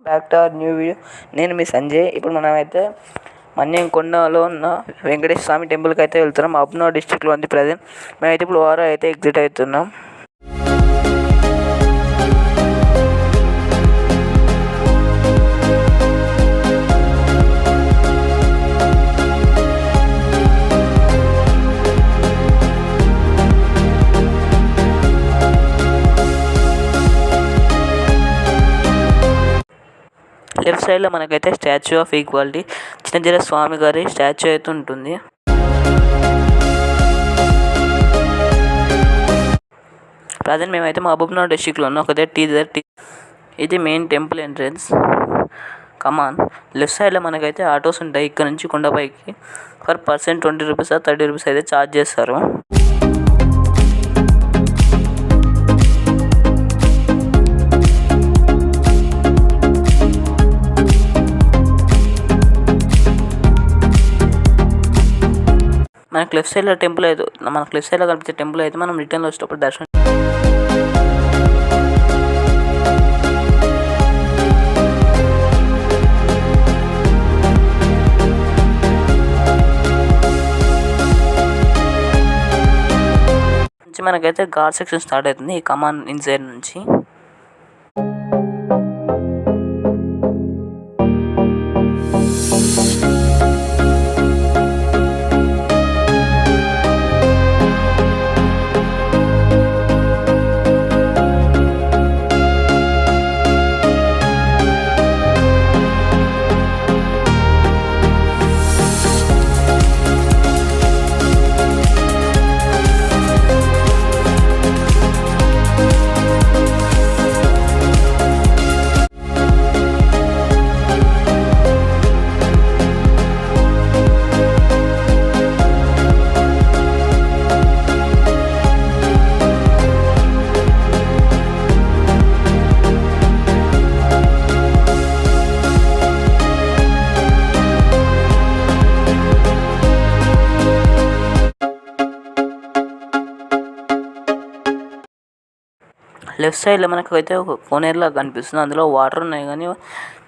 Back to our new video. నేను మీ సంజయ్. ఇప్పుడు మనమైతే మన్యంకొండలో ఉన్న వెంకటేశ్వర స్వామి టెంపుల్కి అయితే వెళ్తున్నాం. అబ్నోర్ డిస్ట్రిక్ట్లో ఉంది ప్రజెంట్. మేమైతే ఇప్పుడు ఓవరా అయితే ఎగ్జిట్ అవుతున్నాం. లెఫ్ట్ సైడ్లో మనకైతే స్టాచ్యూ ఆఫ్ ఈక్వాలిటీ చిన్నజీర స్వామి గారి స్టాచ్యూ అయితే ఉంటుంది. ప్రజెంట్ మేమైతే మహబూబ్నగర్ డిస్ట్రిక్ట్లో ఉన్నాం. ఒకదే ఇది మెయిన్ టెంపుల్ ఎంట్రన్స్. కమాన్. లెఫ్ట్ సైడ్లో మనకైతే ఆటోస్ ఉంటాయి. ఇక్కడ నుంచి కొండపైకి పర్ పర్సన్ 20 రూపీస్ 30 రూపీస్ అయితే ఛార్జ్ చేస్తారు. మనకు లెఫ్ట్ సైడ్లో కనిపించే టెంపుల్ అయితే మనం రిటర్న్లో వచ్చేటప్పుడు దర్శనం నుంచి మనకైతే ఘాట్ సెక్షన్ స్టార్ట్ అవుతుంది ఈ కమాన్ ఇన్సైడ్ నుంచి. లెఫ్ట్ సైడ్లో మనకు అయితే ఒక కోనేరులా కనిపిస్తుంది. అందులో వాటర్ ఉన్నాయి కానీ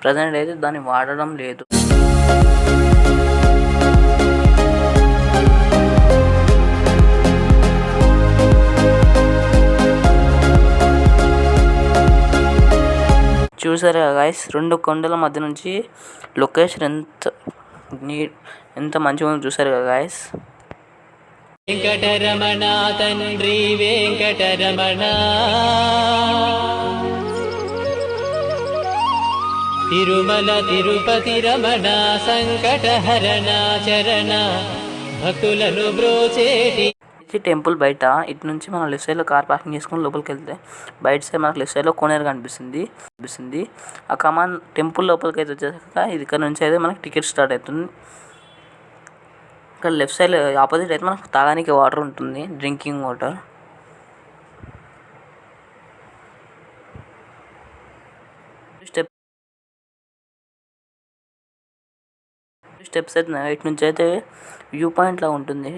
ప్రజెంట్ అయితే దాన్ని వాడడం లేదు. చూసారా గాయ్స్, 2 కొండల మధ్య నుంచి లొకేషన్ ఎంత మంచిగా ఉందో చూసారు కదా గాయ్స్. వెంకటరమణ తండ్రి వెంకటరమణ, తిరుమల తిరుపతి రమణ, సంకటహరణ చరణ, భక్తులను బ్రోచేటి. ఇది టెంపుల్ బయట. ఇటు నుంచి మనం లెఫ్ట్ సైడ్లో కార్ పార్కింగ్ చేసుకుని లోపలికి వెళ్తే బయట సైడ్ మనకు లెఫ్ట్ సైడ్లో కోనేరు కనిపిస్తుంది. ఆ కమాన్ టెంపుల్ లోపలికి అయితే వచ్చేసాక ఇది ఇక్కడ నుంచి అయితే మనకి టికెట్ స్టార్ట్ అవుతుంది. ఇక్కడ లెఫ్ట్ సైడ్ ఆపోజిట్ అయితే మనకు తాగడానికి వాటర్ ఉంటుంది, డ్రింకింగ్ వాటర్. స్టెప్స్ అయితే ఇటు నుంచి అయితే వ్యూ పాయింట్లా ఉంటుంది.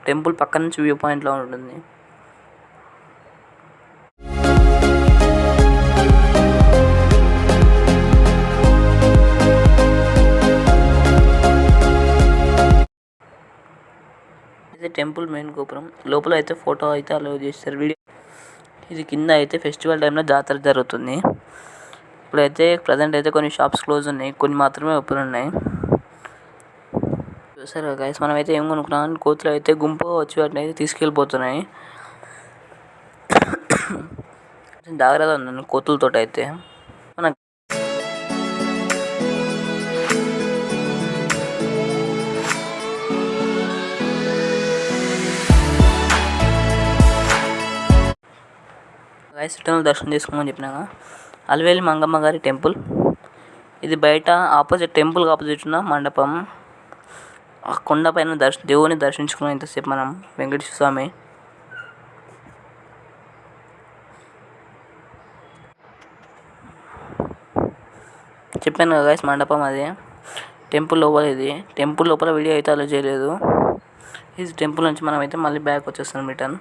టెంపుల్ పక్క నుంచి వ్యూ పాయింట్లా ఉంటుంది. ఇది టెంపుల్ మెయిన్ గోపురం. లోపల అయితే ఫోటో అయితే అలౌ చేస్తారు. వీడియో ఇది కింద అయితే ఫెస్టివల్ టైంలో జాతర జరుగుతుంది. ఇప్పుడైతే ప్రజెంట్ అయితే కొన్ని షాప్స్ క్లోజ్ ఉన్నాయి, కొన్ని మాత్రమే ఓపెన్ ఉన్నాయి. చూసారు గైస్, మనం అయితే ఏం కొనుక్కున్నాం, కోతులు అయితే గుంపుగా వచ్చి వాటిని అయితే తీసుకెళ్ళిపోతున్నాయి. జాగ్రత్త ఉన్నాను కోతులతో అయితే. మన గైస్ రిటర్న్ దర్శనం చేసుకోమని చెప్పినాక అలివేలి మంగమ్మ గారి టెంపుల్. ఇది బయట టెంపుల్కి ఆపోజిట్ ఉన్న మండపం. ఆ కొండ పైన దేవుని దర్శించుకున్న ఇంతసేపు మనం వెంకటేశ్వర స్వామి. చెప్పాను కదా గైస్, మండపం అది. టెంపుల్ లోపల ఇది. టెంపుల్ లోపల వీడియో అయితే అలో చేయలేదు. ఈ టెంపుల్ నుంచి మనం అయితే మళ్ళీ బ్యాక్ వచ్చేస్తాం రిటర్న్.